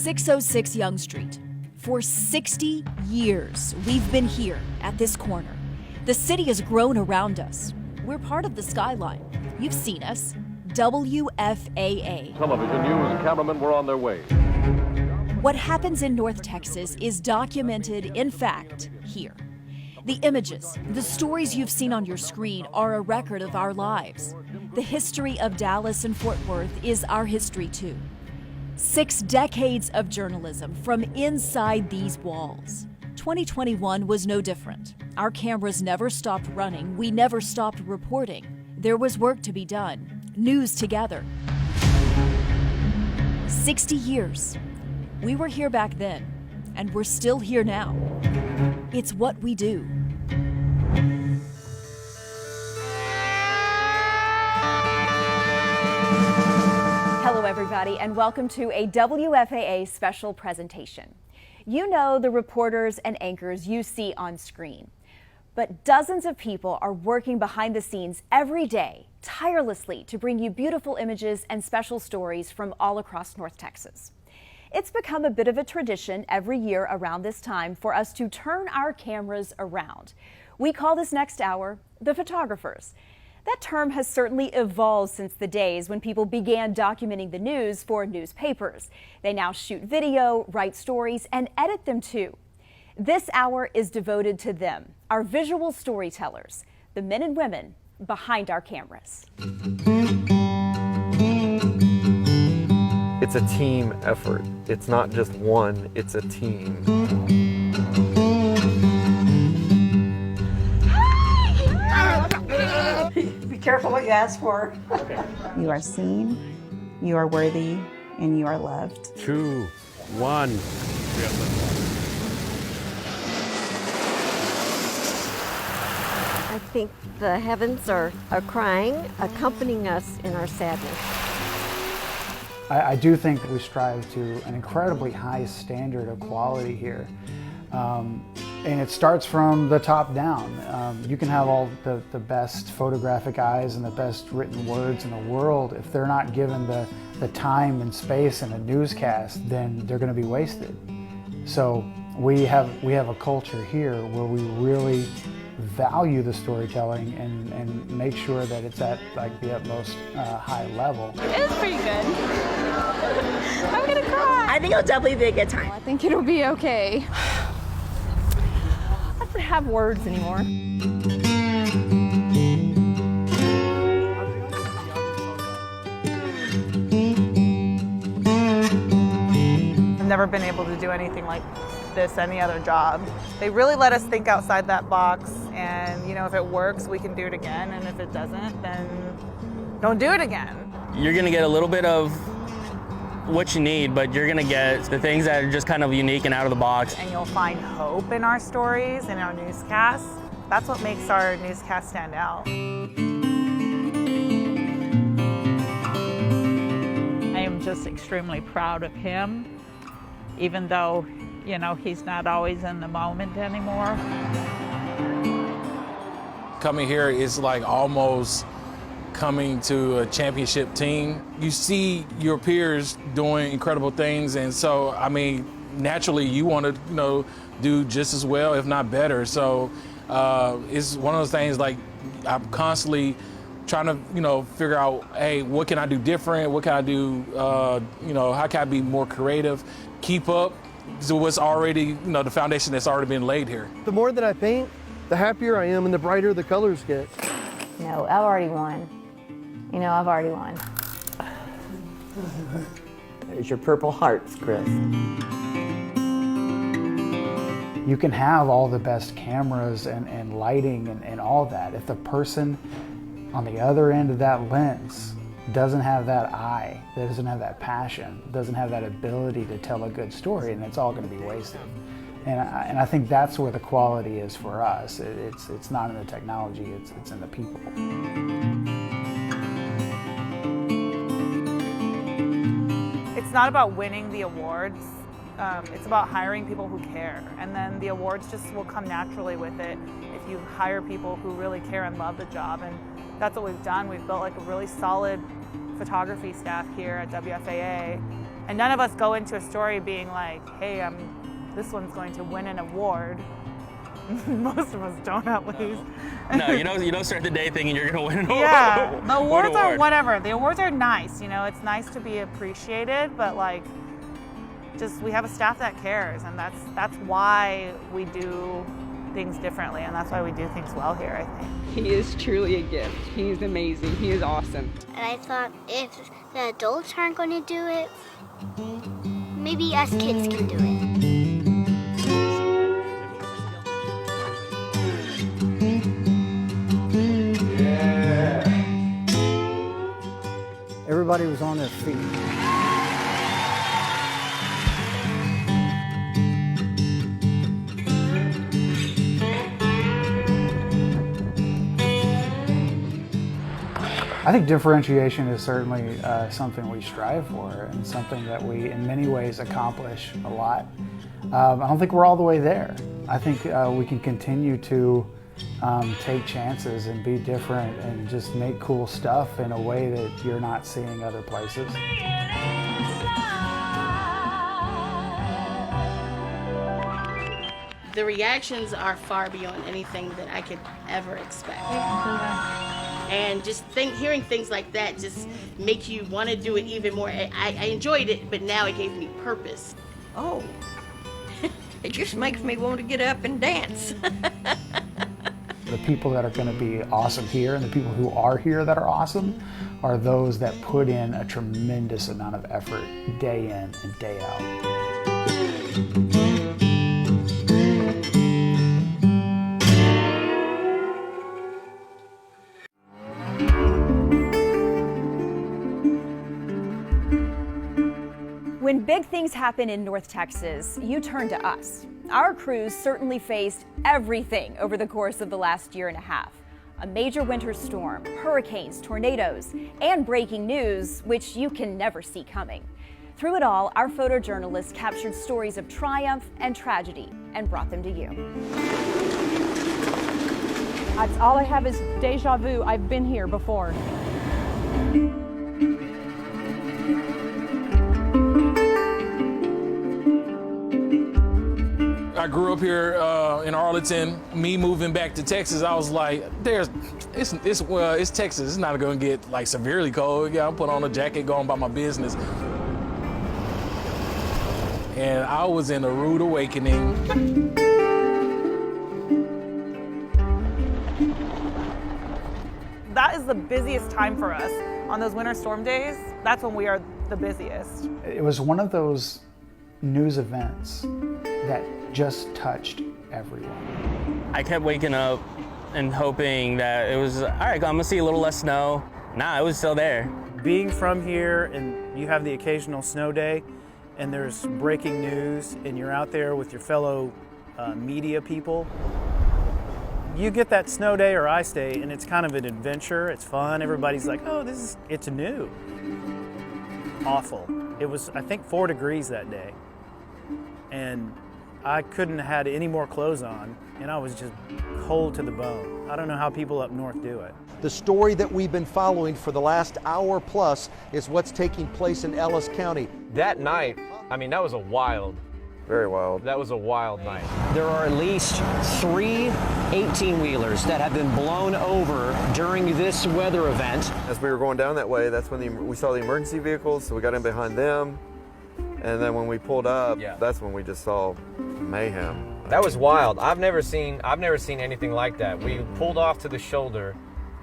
606 Young Street. For 60 years, we've been here at this corner. The city has grown around us. We're part of the skyline. You've seen us. WFAA. Television news cameramen were on their way. What happens in North Texas is documented, in fact, here. The images, the stories you've seen on your screen are a record of our lives. The history of Dallas and Fort Worth is our history too. 6 decades of journalism from inside these walls. 2021 was no different. Our cameras never stopped running. We never stopped reporting. There was work to be done. News together. 60 years. We were here back then, and we're still here now. It's what we do. Hello, everybody, and welcome to a WFAA special presentation. You know the reporters and anchors you see on screen, but dozens of people are working behind the scenes every day, tirelessly, to bring you beautiful images and special stories from all across North Texas. It's become a bit of a tradition every year around this time for us to turn our cameras around. We call this next hour the photographers. That term has certainly evolved since the days when people began documenting the news for newspapers. They now shoot video, write stories, and edit them too. This hour is devoted to them, our visual storytellers, the men and women behind our cameras. It's a team effort. It's not just one, it's a team. Be careful what you ask for. You are seen, you are worthy, and you are loved. 2, 1. I think the heavens are crying, accompanying us in our sadness. I do think that we strive to an incredibly high standard of quality here. And it starts from the top down. You can have all the best photographic eyes and the best written words in the world. If they're not given the time and space in a newscast, then they're going to be wasted. So we have a culture here where we really value the storytelling and make sure that it's at like the utmost high level. It's pretty good. I'm gonna cry. I think it'll definitely be a good time. I think it'll be okay. I don't have words anymore. I've never been able to do anything like this any other job. They really let us think outside that box, and you know, if it works, we can do it again, and if it doesn't, then don't do it again. You're gonna get a little bit of what you need, but you're gonna get the things that are just kind of unique and out of the box. And you'll find hope in our stories and our newscasts. That's what makes our newscast stand out. I am just extremely proud of him, even though, you know, he's not always in the moment anymore. Coming here is like almost coming to a championship team. You see your peers doing incredible things, and so, I mean, naturally you want to, you know, do just as well, if not better. So it's one of those things, like, I'm constantly trying to, you know, figure out, hey, what can I do different? What can I do, you know, how can I be more creative? Keep up to what's already, you know, the foundation that's already been laid here. The more that I paint, the happier I am and the brighter the colors get. No, I've already won. You know, I've already won. There's your Purple Hearts, Chris. You can have all the best cameras and lighting and all that. If the person on the other end of that lens doesn't have that eye, doesn't have that passion, doesn't have that ability to tell a good story, and it's all going to be wasted. And I think that's where the quality is for us. It's not in the technology, it's in the people. It's not about winning the awards. It's about hiring people who care, and then the awards just will come naturally with it if you hire people who really care and love the job. And that's what we've done. We've built like a really solid photography staff here at WFAA, And none of us go into a story being like, hey, this one's going to win an award. Most of us don't, at least. No, you don't start the day thinking you're going to win an award. Yeah, the awards are whatever. The awards are nice, it's nice to be appreciated, but like, just we have a staff that cares, and that's why we do things differently, and that's why we do things well here, I think. He is truly a gift. He's amazing. He is awesome. And I thought if the adults aren't going to do it, maybe us kids can do it. Everybody was on their feet. I think differentiation is certainly something we strive for and something that we in many ways accomplish a lot. I don't think we're all the way there. I think we can continue to take chances and be different and just make cool stuff in a way that you're not seeing other places. The reactions are far beyond anything that I could ever expect. And just hearing things like that just make you want to do it even more. I enjoyed it, but now it gave me purpose. Oh, it just makes me want to get up and dance. The people that are going to be awesome here and the people who are here that are awesome are those that put in a tremendous amount of effort day in and day out. When big things happen in North Texas, you turn to us. Our crews certainly faced everything over the course of the last year and a half. A major winter storm, hurricanes, tornadoes, and breaking news, which you can never see coming. Through it all, our photojournalists captured stories of triumph and tragedy and brought them to you. All I have is deja vu. I've been here before. I grew up here in Arlington. Me moving back to Texas, I was like, it's Texas. It's not going to get like severely cold. Yeah, I'll put on a jacket, going about my business. And I was in a rude awakening. That is the busiest time for us. On those winter storm days, that's when we are the busiest. It was one of those news events that just touched everyone. I kept waking up and hoping that it was, all right, I'm gonna see a little less snow. Nah, it was still there. Being from here and you have the occasional snow day and there's breaking news and you're out there with your fellow media people, you get that snow day or ice day and it's kind of an adventure, it's fun, everybody's like, oh, it's new. Awful. It was, I think, 4 degrees that day. And I couldn't have had any more clothes on, and I was just cold to the bone. I don't know how people up north do it. The story that we've been following for the last hour plus is what's taking place in Ellis County. That night, I mean, that was very wild. That was a wild night. There are at least 3 18-wheelers that have been blown over during this weather event. As we were going down that way, that's when we saw the emergency vehicles, so we got in behind them. And then when we pulled up, that's when we just saw mayhem. That was wild. I've never seen anything like that. We pulled off to the shoulder,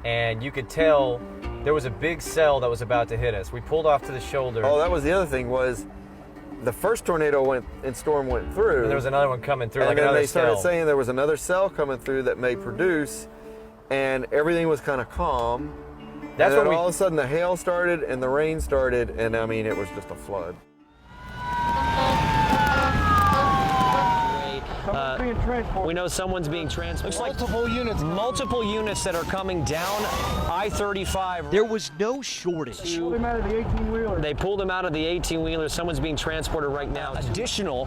and you could tell there was a big cell that was about to hit us. We pulled off to the shoulder. Oh, that was the other thing was the first tornado storm went through. And there was another one coming through, and like then another they started cell. saying there was another cell coming through that may produce, and everything was kind of calm. That's and then when all of a sudden the hail started and the rain started, and I mean, it was just a flood. We know someone's being transported. Looks like multiple units that are coming down I-35. There was no shortage. They pulled him out of the 18-wheeler. They pulled him out of the 18-wheeler. Someone's being transported right now. Additional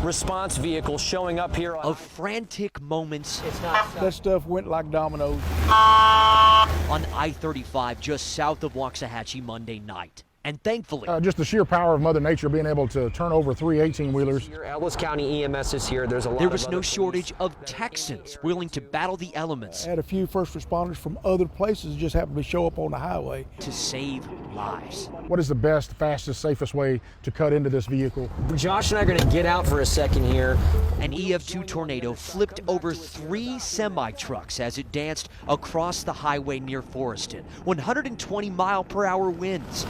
response vehicles showing up here. Of frantic moments. That stuff went like dominoes. On I-35 just south of Waxahachie Monday night. And thankfully, just the sheer power of Mother Nature being able to turn over 3 18-wheelers. Ellis County EMS is here. There's a lot there was no shortage of Texans willing to battle the elements. I had a few first responders from other places just happened to show up on the highway. To save lives. What is the best, fastest, safest way to cut into this vehicle? Josh and I are going to get out for a second here. An EF2 tornado flipped over 3 semi-trucks as it danced across the highway near Foreston. 120-mile-per-hour winds.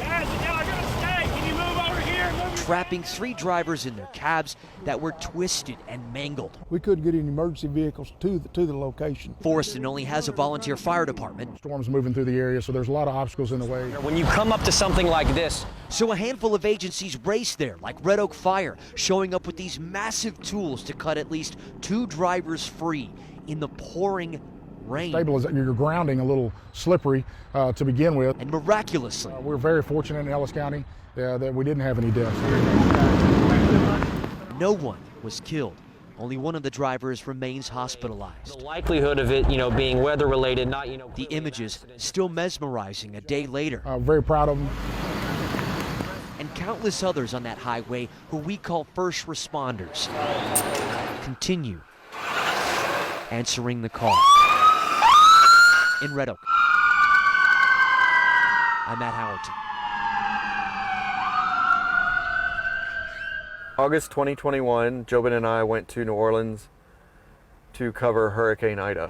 Trapping 3 drivers in their cabs that were twisted and mangled. We couldn't get any emergency vehicles to the location. Foreston only has a volunteer fire department. Storms moving through the area, so there's a lot of obstacles in the way. When you come up to something like this, so a handful of agencies race there, like Red Oak Fire, showing up with these massive tools to cut at least 2 drivers free in the pouring rain. You're grounding a little slippery to begin with. And miraculously, we're very fortunate in Ellis County that we didn't have any deaths. No one was killed. Only one of the drivers remains hospitalized. The likelihood of it, being weather related, not, The images still mesmerizing a day later. Very proud of them. And countless others on that highway who we call first responders continue answering the call. In Red Oak, I'm Matt Howerton. August 2021, Jobin and I went to New Orleans to cover Hurricane Ida.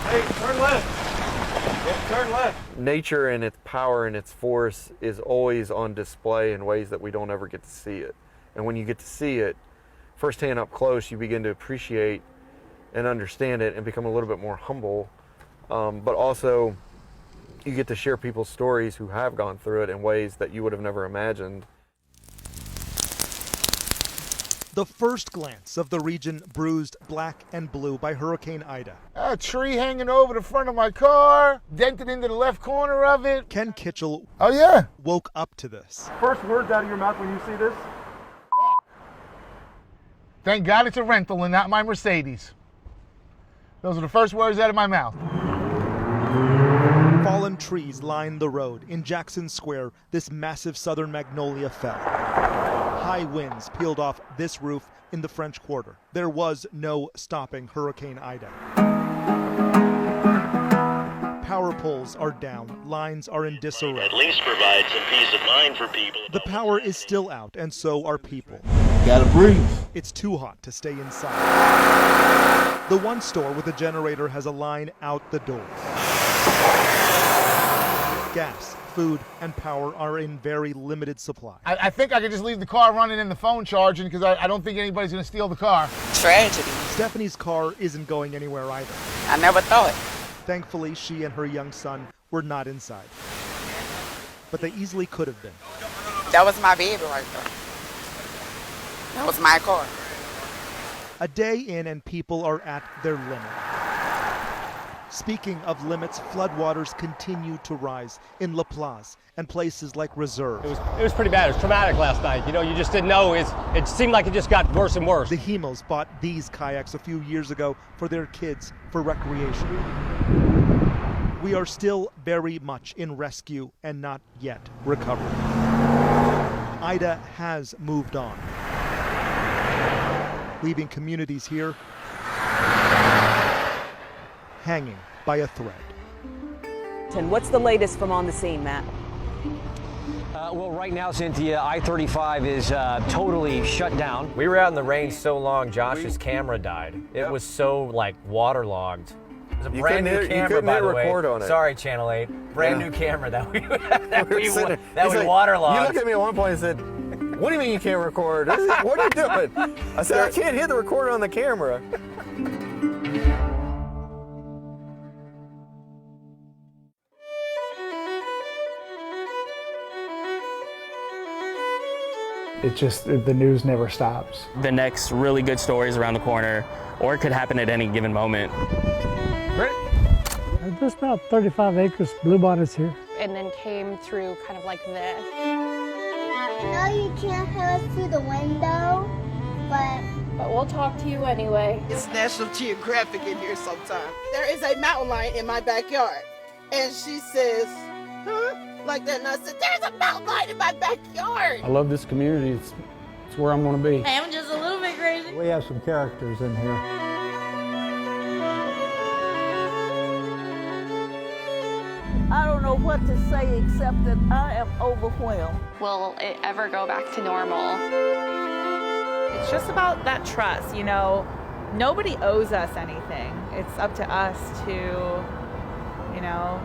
Hey, turn left. Yeah, turn left. Nature and its power and its force is always on display in ways that we don't ever get to see it. And when you get to see it firsthand up close, you begin to appreciate and understand it and become a little bit more humble. But also, you get to share people's stories who have gone through it in ways that you would have never imagined. The first glance of the region bruised black and blue by Hurricane Ida. A tree hanging over the front of my car, dented into the left corner of it. Ken Kitchell woke up to this. First words out of your mouth when you see this? Thank God it's a rental and not my Mercedes. Those are the first words out of my mouth. Fallen trees lined the road. In Jackson Square, this massive southern magnolia fell. High winds peeled off this roof in the French Quarter. There was no stopping Hurricane Ida. Power poles are down. Lines are in disarray. At least provide some peace of mind for people. The power is still out, and so are people. Gotta breathe. It's too hot to stay inside. The one store with a generator has a line out the door. Gas, food, and power are in very limited supply. I think I could just leave the car running and the phone charging because I don't think anybody's going to steal the car. Tragedy. Stephanie's car isn't going anywhere either. I never thought. Thankfully, she and her young son were not inside. But they easily could have been. That was my baby right there. That was my car. A day in and people are at their limit. Speaking of limits, floodwaters continue to rise in La Place and places like Reserve. It was pretty bad. It was traumatic last night. You just didn't know. It seemed like it just got worse and worse. The Hemos bought these kayaks a few years ago for their kids for recreation. We are still very much in rescue and not yet recovered. Ida has moved on, leaving communities here hanging by a thread. And what's the latest from on the scene, Matt? Well, right now, Cynthia, I-35 is totally shut down. We were out in the rain so long, Josh's camera died. It was so, waterlogged. It was a brand new camera, by the way. Record on it. Sorry, Channel 8. Brand new camera that we we waterlogged. You looked at me at one point and said, "What do you mean you can't record? What are you doing?" I said, "I can't hit the recorder on the camera." The news never stops. The next really good story is around the corner, or it could happen at any given moment. There's about 35 acres bluebonnets here. And then came through kind of like this. I know you can't hear us through the window, but we'll talk to you anyway. It's National Geographic in here sometime. There is a mountain lion in my backyard, and she says, like that. And I said, there's a mountain lion in my backyard. I love this community. It's where I'm going to be. I'm just a little bit crazy. We have some characters in here. I don't know what to say except that I am overwhelmed. Will it ever go back to normal? It's just about that trust, you know. Nobody owes us anything. It's up to us to, you know,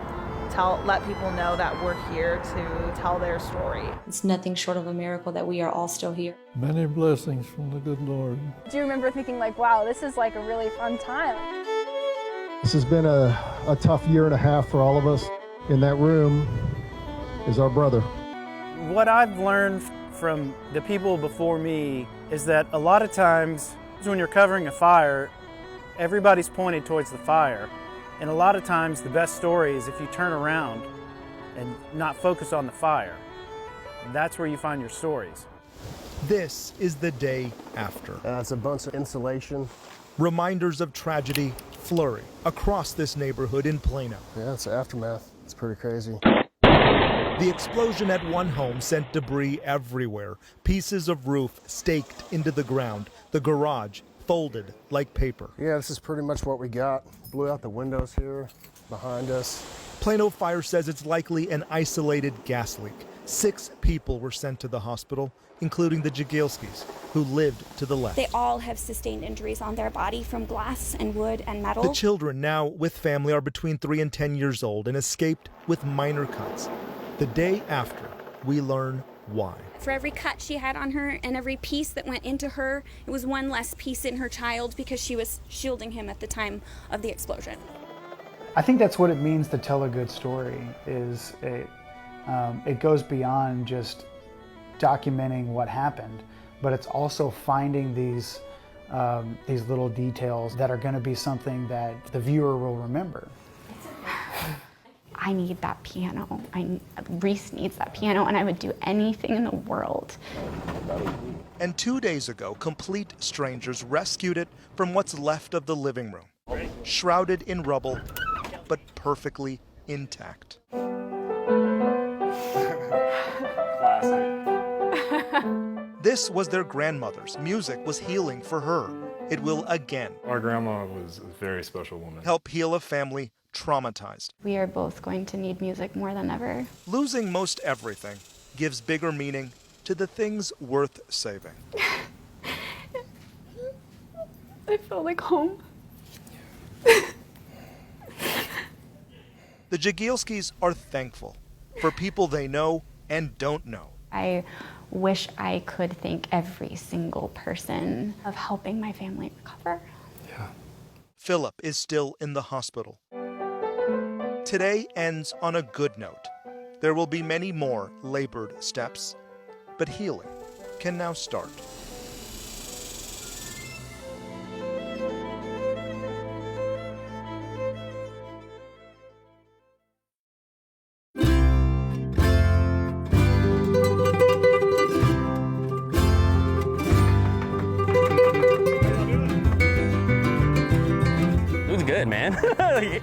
let people know that we're here to tell their story. It's nothing short of a miracle that we are all still here. Many blessings from the good Lord. Do you remember thinking like, wow, this is like a really fun time? This has been a tough year and a half for all of us. In that room is our brother. What I've learned from the people before me is that a lot of times when you're covering a fire, everybody's pointed towards the fire. And a lot of times the best story is if you turn around and not focus on the fire. That's where you find your stories. This is the day after. It's a bunch of insulation. Reminders of tragedy flurry across this neighborhood in Plano. Yeah, it's the aftermath. It's pretty crazy. The explosion at one home sent debris everywhere. Pieces of roof staked into the ground. The garage folded like paper. Yeah, this is pretty much what we got. Blew out the windows here behind us. Plano Fire says it's likely an isolated gas leak. 6 people were sent to the hospital, including the Jagielskis, who lived to the left. They all have sustained injuries on their body from glass and wood and metal. The children, now with family, are between 3 and 10 years old and escaped with minor cuts. The day after, we learn why. For every cut she had on her and every piece that went into her, it was one less piece in her child because she was shielding him at the time of the explosion. I think that's what it means to tell a good story. It goes beyond just documenting what happened, but it's also finding these little details that are going to be something that the viewer will remember. I need that piano. Reese needs that piano, and I would do anything in the world. And 2 days ago, complete strangers rescued it from what's left of the living room, shrouded in rubble, but perfectly intact. This was their grandmother's. Music was healing for her. It will again. Our grandma was a very special woman. Help heal a family traumatized. We are both going to need music more than ever. Losing most everything gives bigger meaning to the things worth saving. I felt like home. The Jagielskis are thankful for people they know and don't know. I wish I could thank every single person of helping my family recover. Yeah. Philip is still in the hospital. Today ends on a good note. There will be many more labored steps, but healing can now start. It was good, man.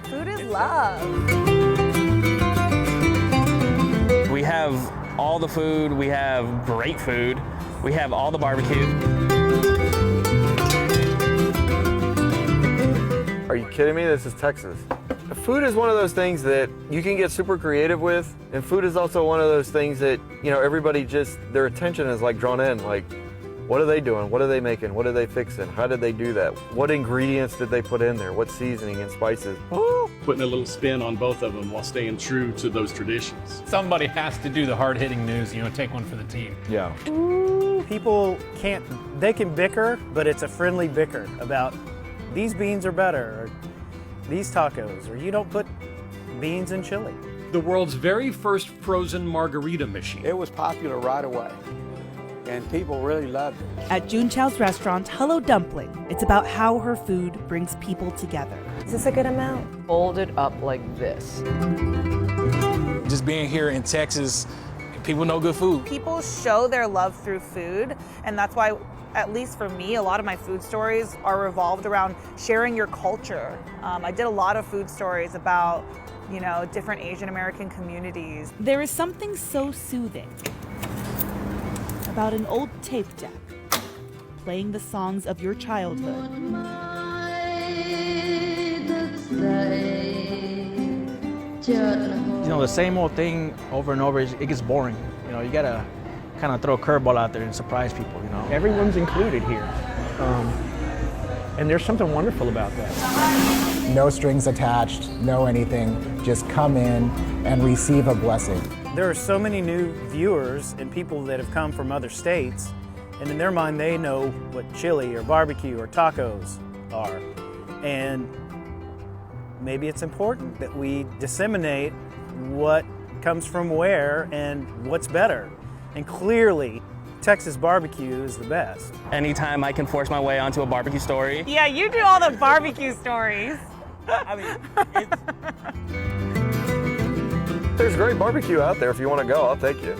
Food is love. We have all the food, we have great food, we have all the barbecue. Are you kidding me? This is Texas. Food is one of those things that you can get super creative with, and food is also one of those things that, you know, everybody just, their attention is like drawn in, like, what are they doing? What are they making? What are they fixing? How did they do that? What ingredients did they put in there? What seasoning and spices? Putting a little spin on both of them while staying true to those traditions. Somebody has to do the hard-hitting news, you know, take one for the team. Yeah. People they can bicker, but it's a friendly bicker about these beans are better, or these tacos, or you don't put beans in chili. The world's very first frozen margarita machine. It was popular right away, and people really loved it. At June Chow's restaurant, Hello Dumpling, it's about how her food brings people together. Is this a good amount? Fold it up like this. Just being here in Texas, people know good food. People show their love through food, and that's why, at least for me, a lot of my food stories are revolved around sharing your culture. I did a lot of food stories about you know, different Asian American communities. There is something so soothing about an old tape deck playing the songs of your childhood. You know, the same old thing over and over, it gets boring. You know, you gotta kind of throw a curveball out there and surprise people, you know. Everyone's included here. And there's something wonderful about that. No strings attached, no anything. Just come in and receive a blessing. There are so many new viewers and people that have come from other states, and in their mind they know what chili or barbecue or tacos are. And maybe it's important that we disseminate what comes from where and what's better. And clearly, Texas barbecue is the best. Anytime I can force my way onto a barbecue story. Yeah, you do all the barbecue stories. I mean, There's great barbecue out there. If you want to go, I'll take you.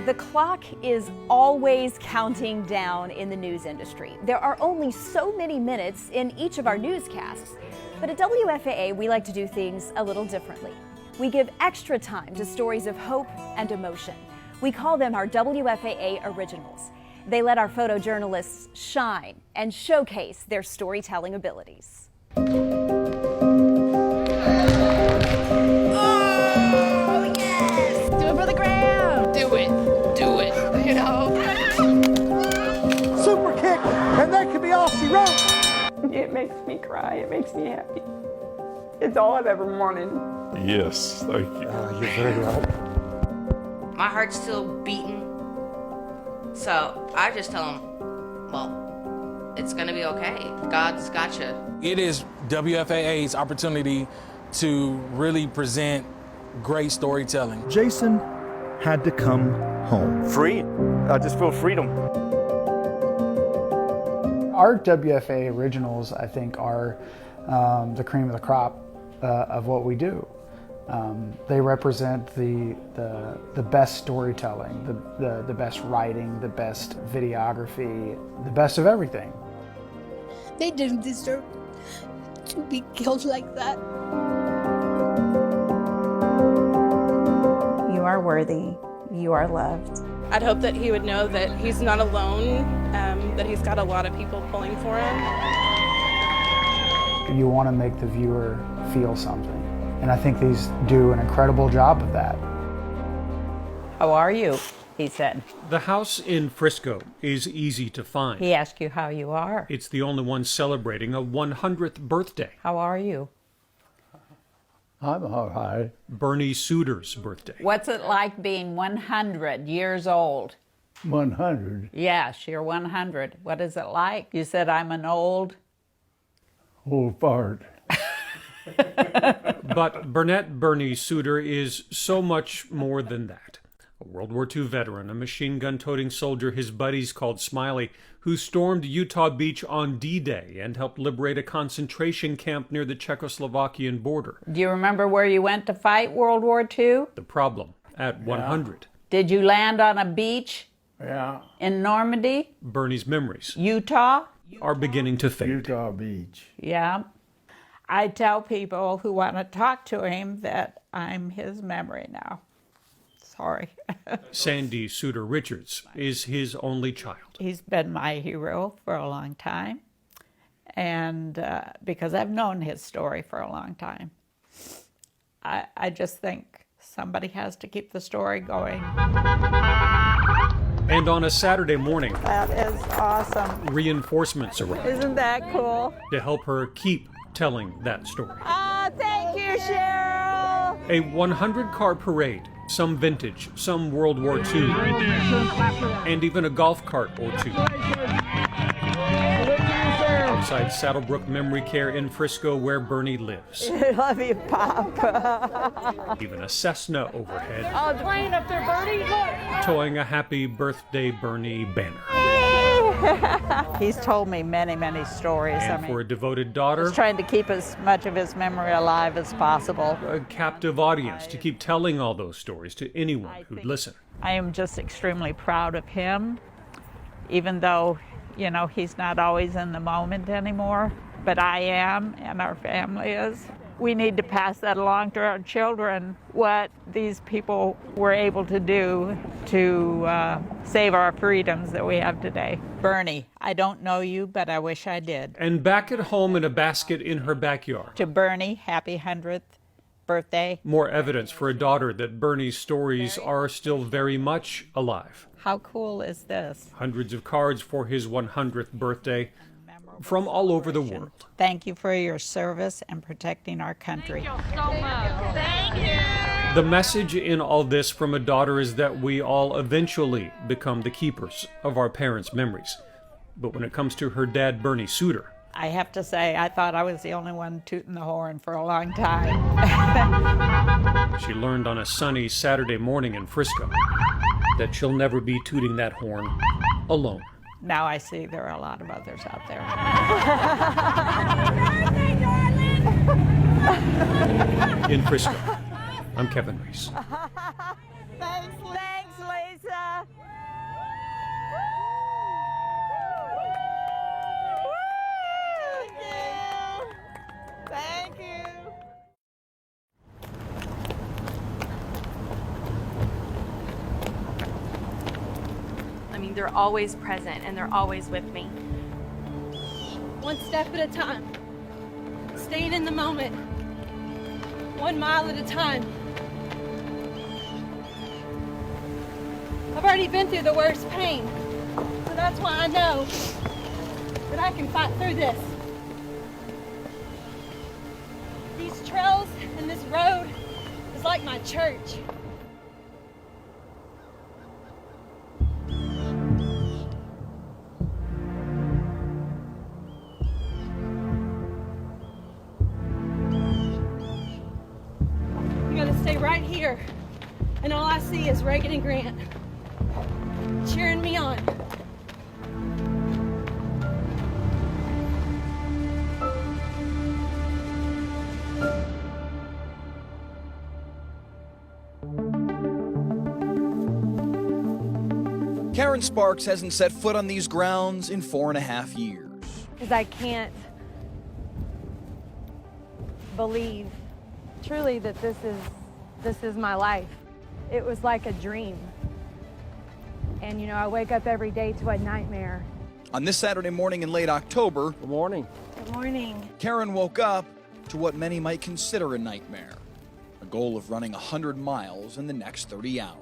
The clock is always counting down in the news industry. There are only so many minutes in each of our newscasts. But at WFAA, we like to do things a little differently. We give extra time to stories of hope and emotion. We call them our WFAA Originals. They let our photojournalists shine and showcase their storytelling abilities. You know? Super kick, and that could be all she wrote. It makes me cry. It makes me happy. It's all I've ever wanted. Yes, thank you. You're very welcome. My heart's still beating. So I just tell them, well, it's going to be okay. God's got you. It is WFAA's opportunity to really present great storytelling. Jason had to come home. Free. I just feel freedom. Our WFAA originals, I think, are the cream of the crop of what we do. They represent the best storytelling, the best writing, the best videography, the best of everything. They didn't deserve to be killed like that. You are worthy. You are loved. I'd hope that he would know that he's not alone, that he's got a lot of people pulling for him. You want to make the viewer feel something. And I think these do an incredible job of that. How are you? He said. The house in Frisco is easy to find. He asked you how you are. It's the only one celebrating a 100th birthday. How are you? I'm all right. Bernie Suter's birthday. What's it like being 100 years old? 100. Yes, you're 100. What is it like? You said I'm an old fart. But Burnett Bernie Suter is so much more than that. A World War II veteran, a machine gun-toting soldier his buddies called Smiley, who stormed Utah Beach on D-Day and helped liberate a concentration camp near the Czechoslovakian border. Do you remember where you went to fight World War II? The problem, at 100. Did you land on a beach? Yeah. In Normandy? Bernie's memories. Utah? Are beginning to fade. Utah Beach. Yeah. I tell people who want to talk to him that I'm his memory now. Sorry. Sandy Suter Richards is his only child. He's been my hero for a long time, and because I've known his story for a long time. I just think somebody has to keep the story going. And on a Saturday morning, That is awesome. reinforcements arrived Isn't that cool? to help her keep telling that story. Ah, thank you, Cheryl. A 100-car parade, some vintage, some World War II, and even a golf cart or two. Outside Saddlebrook Memory Care in Frisco, where Bernie lives. I love you, Pop. Even a Cessna overhead, Oh, the plane up there, Bernie, look. towing a Happy Birthday Bernie banner. He's told me many, many stories. And for a devoted daughter, he's trying to keep as much of his memory alive as possible. a captive audience to keep telling all those stories to anyone who'd listen. I am just extremely proud of him, even though, you know, he's not always in the moment anymore. But I am, and our family is. We need to pass that along to our children, what these people were able to do to save our freedoms that we have today. Bernie, I don't know you, but I wish I did. And back at home in a basket in her backyard. To Bernie, happy 100th birthday. More evidence for a daughter that Bernie's stories are still very much alive. How cool is this? Hundreds of cards for his 100th birthday from all over the world. Thank you for your service and protecting our country. Thank you so much. Thank you. The message in all this from a daughter is that we all eventually become the keepers of our parents' memories. But when it comes to her dad, Bernie Suter, I have to say, I thought I was the only one tooting the horn for a long time. she learned on a sunny Saturday morning in Frisco that she'll never be tooting that horn alone. Now I see there are a lot of others out there. In Frisco, I'm Kevin Reese. Thanks, Lisa. Thank you. I mean, they're always present and they're always with me. One step at a time. Staying in the moment. 1 mile at a time. I've already been through the worst pain, so that's why I know that I can fight through this. These trails and this road is like my church. I'm gonna stay right here, and all I see is Reagan and Grant cheering me on. Karen Sparks hasn't set foot on these grounds in 4.5 years. Because I can't believe truly that this is my life. It was like a dream. And you know, I wake up every day to a nightmare. On this Saturday morning in late October, good morning. Good morning. Karen woke up to what many might consider a nightmare. A goal of running 100 miles in the next 30 hours.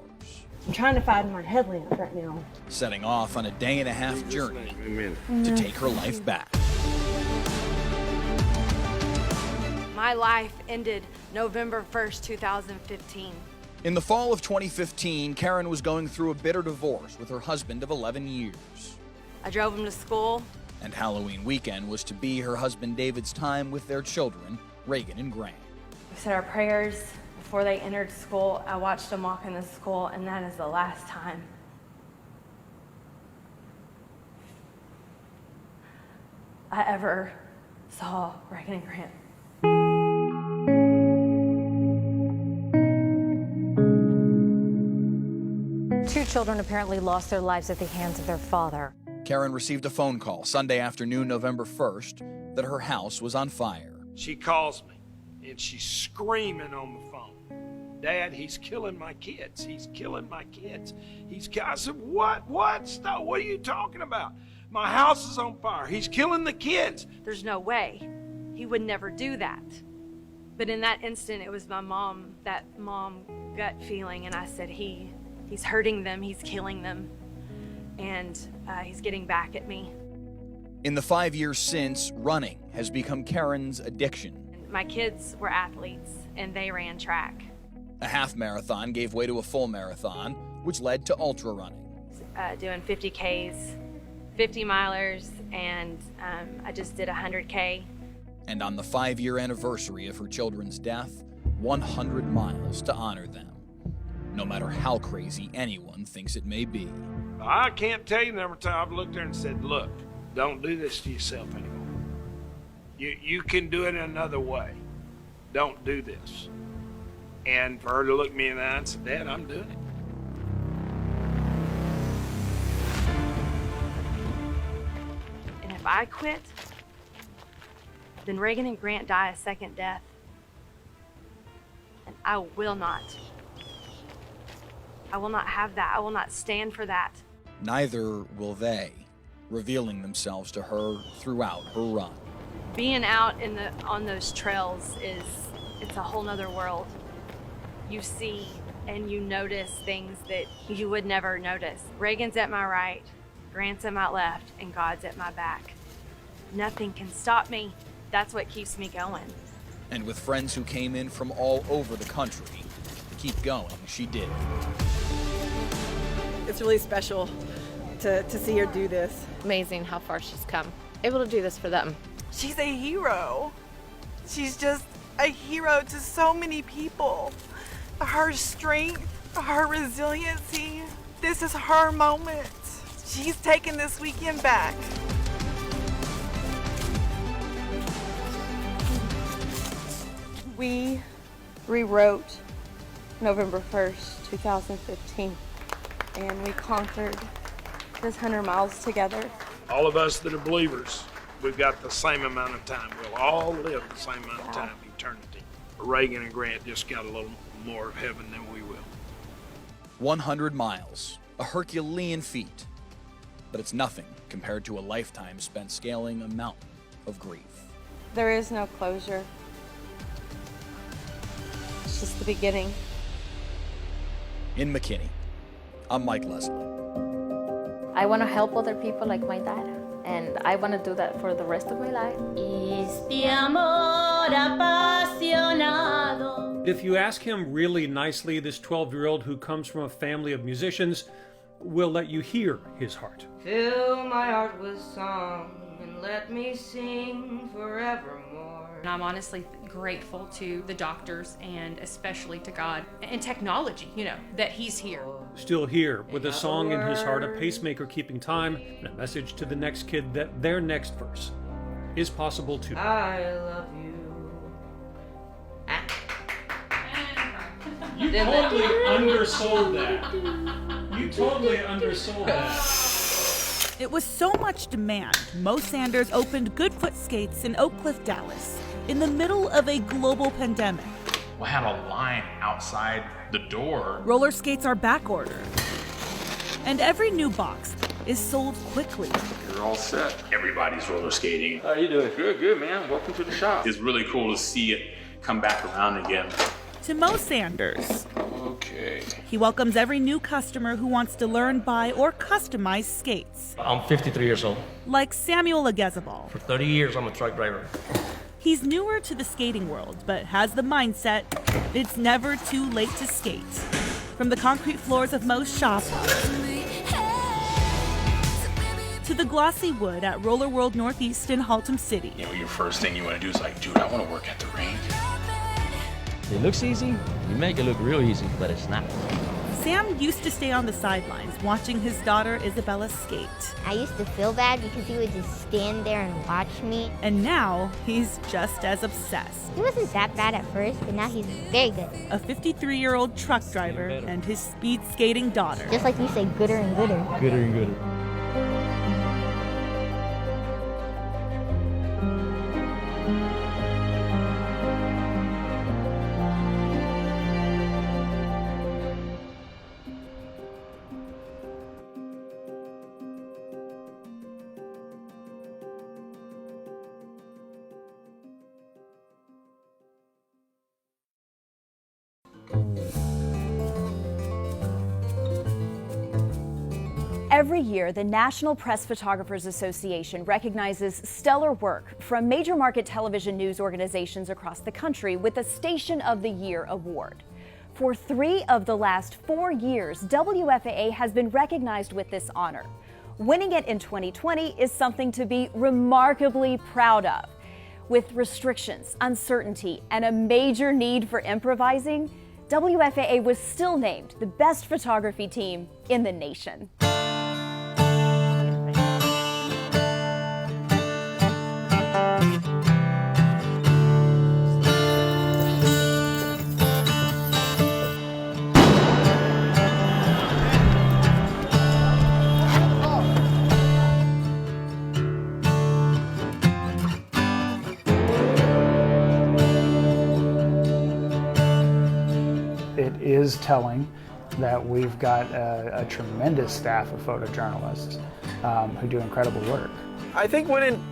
I'm trying to find my headlamp right now. Setting off on a day-and-a-half journey to take her life back. My life ended November 1st, 2015. In the fall of 2015, Karen was going through a bitter divorce with her husband of 11 years. I drove him to school. And Halloween weekend was to be her husband David's time with their children, Reagan and Grant. We said our prayers before they entered school. I watched them walk into school, and that is the last time I ever saw Reagan and Grant. Two children apparently lost their lives at the hands of their father. Karen received a phone call Sunday afternoon, November 1st, that her house was on fire. She calls me, and she's screaming on the phone. Dad, he's killing my kids. He's killing my kids. I said, what? Stop. What are you talking about? My house is on fire. He's killing the kids. There's no way. He would never do that. But in that instant, it was my mom, that mom gut feeling, and I said, he's hurting them, he's killing them, and he's getting back at me. In the 5 years since, running has become Karen's addiction. My kids were athletes, and they ran track. A half marathon gave way to a full marathon, which led to ultra running. Doing 50Ks, 50 milers, and I just did 100K. And on the 5-year anniversary of her children's death, 100 miles to honor them. no matter how crazy anyone thinks it may be. I can't tell you the number of times I've looked there and said, look, don't do this to yourself anymore. You can do it another way. Don't do this. And for her to look me in the eye and say, Dad, I'm doing it. And if I quit, then Reagan and Grant die a second death. And I will not. I will not have that. I will not stand for that. Neither will they, revealing themselves to her throughout her run. Being out on those trails it's a whole nother world. You see and you notice things that you would never notice. Reagan's at my right, Grant's at my left, and God's at my back. Nothing can stop me. That's what keeps me going. And with friends who came in from all over the country to keep going, she did. It's really special to see her do this. Amazing how far she's come. Able to do this for them. She's a hero. She's just a hero to so many people. Her strength, her resiliency, this is her moment. She's taking this weekend back. We rewrote November 1st, 2015, and we conquered this 100 miles together. All of us that are believers, we've got the same amount of time. We'll all live the same amount of time, eternity. Reagan and Grant just got a little more of heaven than we will. 100 miles, a Herculean feat, but it's nothing compared to a lifetime spent scaling a mountain of grief. There is no closure. It's just the beginning. In McKinney, I'm Mike Leslie. I want to help other people like my dad, and I want to do that for the rest of my life. If you ask him really nicely, this 12-year-old who comes from a family of musicians will let you hear his heart. Fill my heart with song and let me sing forevermore. And I'm honestly grateful to the doctors and especially to God and technology, that he's here. Still here, with a song in his heart, a pacemaker keeping time, and a message to the next kid that their next verse is possible too. I love you. You totally undersold that. You totally undersold that. It was so much demand, Mo Sanders opened Goodfoot Skates in Oak Cliff, Dallas, in the middle of a global pandemic. We had a line outside the door. Roller skates are back ordered, and every new box is sold quickly. You're all set. Everybody's roller skating. How are you doing? Good, man. Welcome to the shop. It's really cool to see it come back around again. To Mo Sanders. Okay. He welcomes every new customer who wants to learn, buy, or customize skates. I'm 53 years old. Like Samuel Agezabal. For 30 years, I'm a truck driver. He's newer to the skating world, but has the mindset it's never too late to skate. From the concrete floors of Mo's shop to the glossy wood at Roller World Northeast in Haltom City. Your first thing you want to do is like, dude, I want to work at the rink. It looks easy. You make it look real easy, but it's not. Sam used to stay on the sidelines watching his daughter Isabella skate. I used to feel bad because he would just stand there and watch me. And now he's just as obsessed. He wasn't that bad at first, but now he's very good. A 53-year-old truck driver and his speed skating daughter. Just like you say, gooder and gooder. Gooder and gooder. Every year, the National Press Photographers Association recognizes stellar work from major market television news organizations across the country with the Station of the Year award. For 3 of the last 4 years, WFAA has been recognized with this honor. Winning it in 2020 is something to be remarkably proud of. With restrictions, uncertainty, and a major need for improvising, WFAA was still named the best photography team in the nation. It is telling that we've got a tremendous staff of photojournalists who do incredible work. I think winning,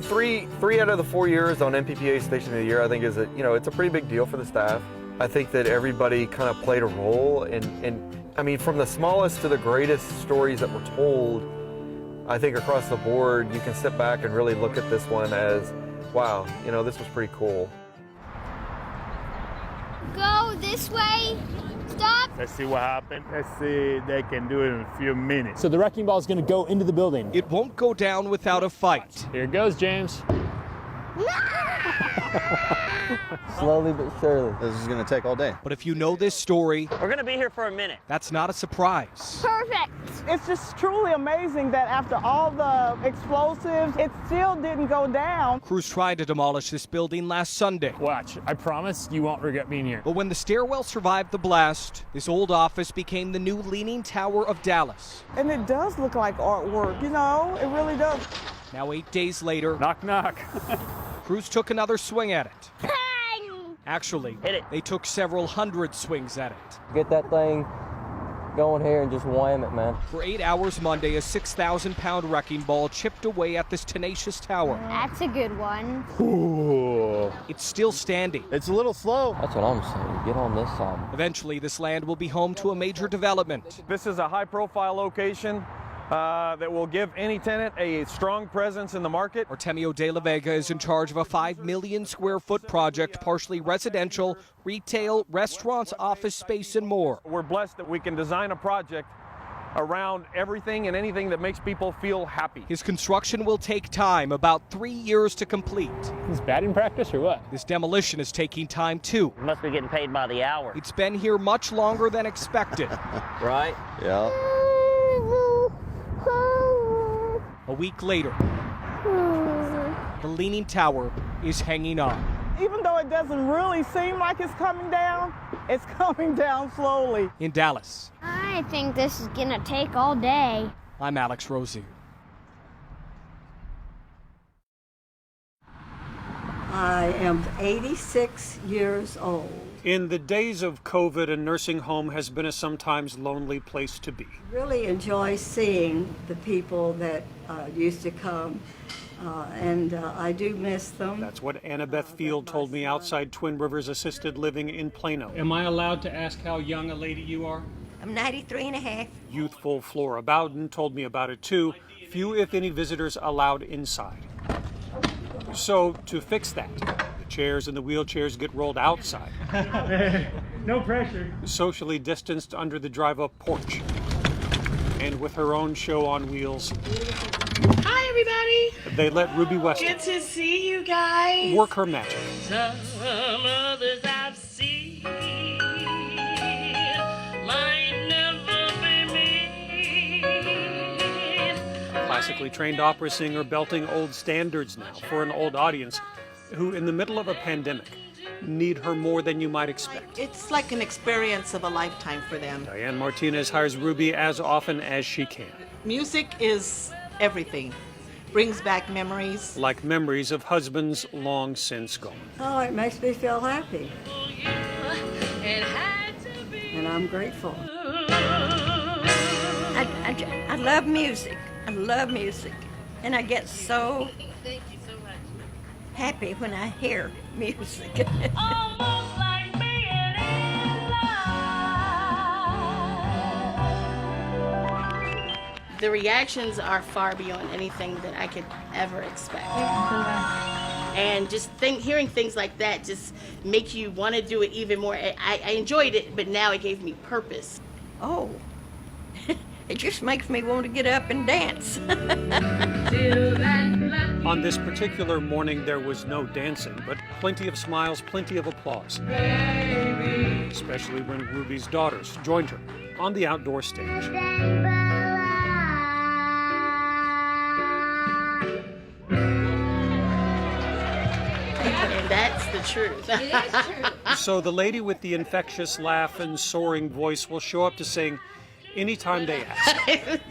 three out of the 4 years on MPPA Station of the Year, I think it's a pretty big deal for the staff. I think that everybody kind of played a role in from the smallest to the greatest stories that were told. I think across the board, you can sit back and really look at this one as, wow, this was pretty cool. Go this way. Stop. Let's see what happened. Let's see if they can do it in a few minutes. So the wrecking ball is going to go into the building. It won't go down without a fight. Here it goes, James. Slowly but surely. This is going to take all day. But if you know this story, we're going to be here for a minute. That's not a surprise. Perfect. It's just truly amazing that after all the explosives, it still didn't go down. Crews tried to demolish this building last Sunday. Watch, I promise you won't regret being here. But when the stairwell survived the blast, this old office became the new Leaning Tower of Dallas. And it does look like artwork, it really does. Now 8 days later, knock, knock. Crews took another swing at it. Actually, they took several hundred swings at it. Get that thing going here and just wham it, man. For 8 hours Monday, a 6,000-pound wrecking ball chipped away at this tenacious tower. That's a good one. Ooh. It's still standing. It's a little slow. That's what I'm saying. Get on this side. Eventually, this land will be home to a major development. This is a high-profile location that will give any tenant a strong presence in the market. Artemio de la Vega is in charge of a 5 million square foot project, partially residential, retail, restaurants, office space, and more. We're blessed that we can design a project around everything and anything that makes people feel happy. His construction will take time, about 3 years to complete. Is batting practice or what? This demolition is taking time too. You must be getting paid by the hour. It's been here much longer than expected. Right? Yeah. A week later, the Leaning Tower is hanging on. Even though it doesn't really seem like it's coming down slowly. In Dallas, I think this is gonna take all day. I'm Alex Rosie. I am 86 years old. In the days of COVID, a nursing home has been a sometimes lonely place to be. Really enjoy seeing the people that used to come, and I do miss them. That's what Annabeth Field told me outside Twin Rivers Assisted Living in Plano. Am I allowed to ask how young a lady you are? I'm 93 and a half. Youthful Flora Bowden told me about it too. Few, if any, visitors allowed inside. So to fix that, the chairs and the wheelchairs get rolled outside. No pressure. Socially distanced under the drive-up porch. And with her own show on wheels, Hi, everybody. they let Ruby West Good to see you guys. work her magic. Some others I've seen might never be me. Classically trained opera singer belting old standards now for an old audience who, in the middle of a pandemic, need her more than you might expect. It's like an experience of a lifetime for them. Diane Martinez hires Ruby as often as she can. Music is everything. Brings back memories. Like memories of husbands long since gone. Oh, it makes me feel happy. And I'm grateful. I love music. I love music. And I get so happy when I hear music. Almost like being in love. The reactions are far beyond anything that I could ever expect. And just hearing things like that just makes you want to do it even more. I enjoyed it, but now it gave me purpose. Oh, it just makes me want to get up and dance. On this particular morning, there was no dancing, but plenty of smiles, plenty of applause. Baby. especially when Ruby's daughters joined her on the outdoor stage. And that's the truth. It is true. So the lady with the infectious laugh and soaring voice will show up to sing anytime they ask.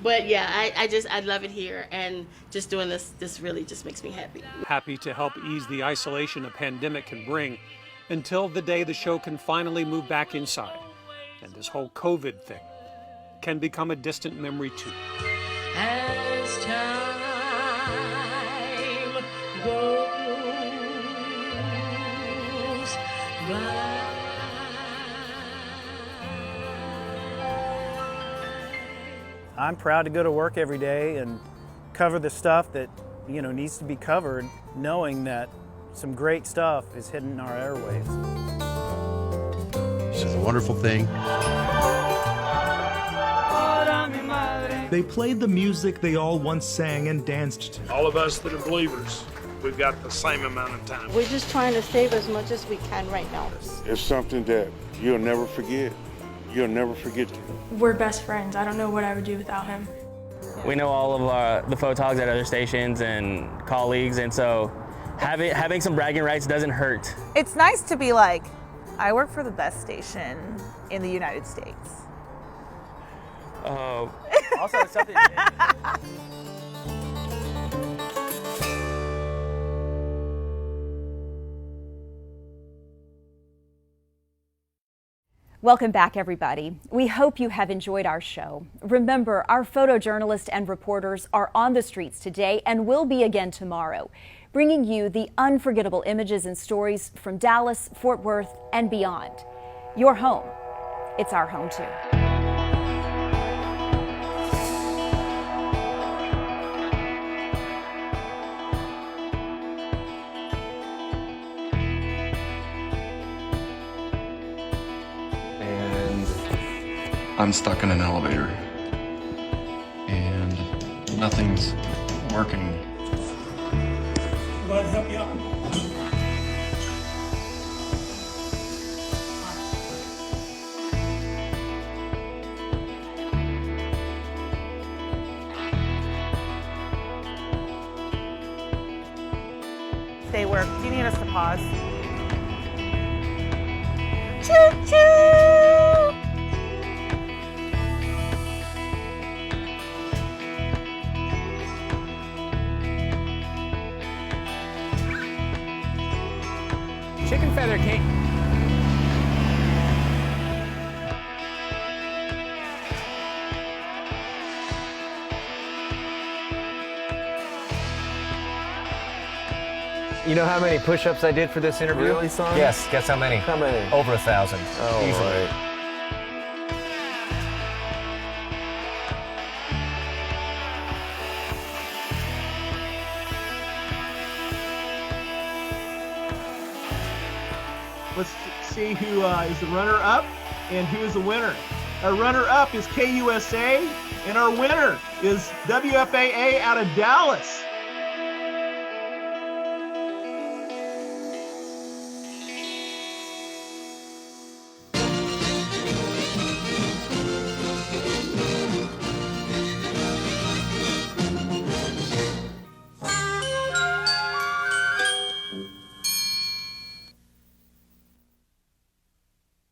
But yeah, I love it here, and just doing this really just makes me happy. Happy to help ease the isolation a pandemic can bring until the day the show can finally move back inside. And this whole COVID thing can become a distant memory too. As time goes by. I'm proud to go to work every day and cover the stuff that, you know, needs to be covered, knowing that some great stuff is hidden in our airwaves. This is a wonderful thing. They played the music they all once sang and danced to. All of us that are believers, we've got the same amount of time. We're just trying to save as much as we can right now. It's something that you'll never forget. You'll never forget it. We're best friends. I don't know what I would do without him. We know all of the photogs at other stations and colleagues, and so having some bragging rights doesn't hurt. It's nice to be like, I work for the best station in the United States. Oh. Also, it's something. Welcome back, everybody. We hope you have enjoyed our show. Remember, our photojournalists and reporters are on the streets today and will be again tomorrow, bringing you the unforgettable images and stories from Dallas, Fort Worth, and beyond. Your home. It's our home, too. I'm stuck in an elevator and nothing's working. Glad to help you out. They work. Do you need us to pause? Choo-choo! Chicken feather cake. You know how many push-ups I did for this interview? Really, son? Yes, guess how many? How many? Over 1,000. Oh, easily. right. Let's see who is the runner-up and who is the winner. Our runner-up is KUSA, and our winner is WFAA out of Dallas.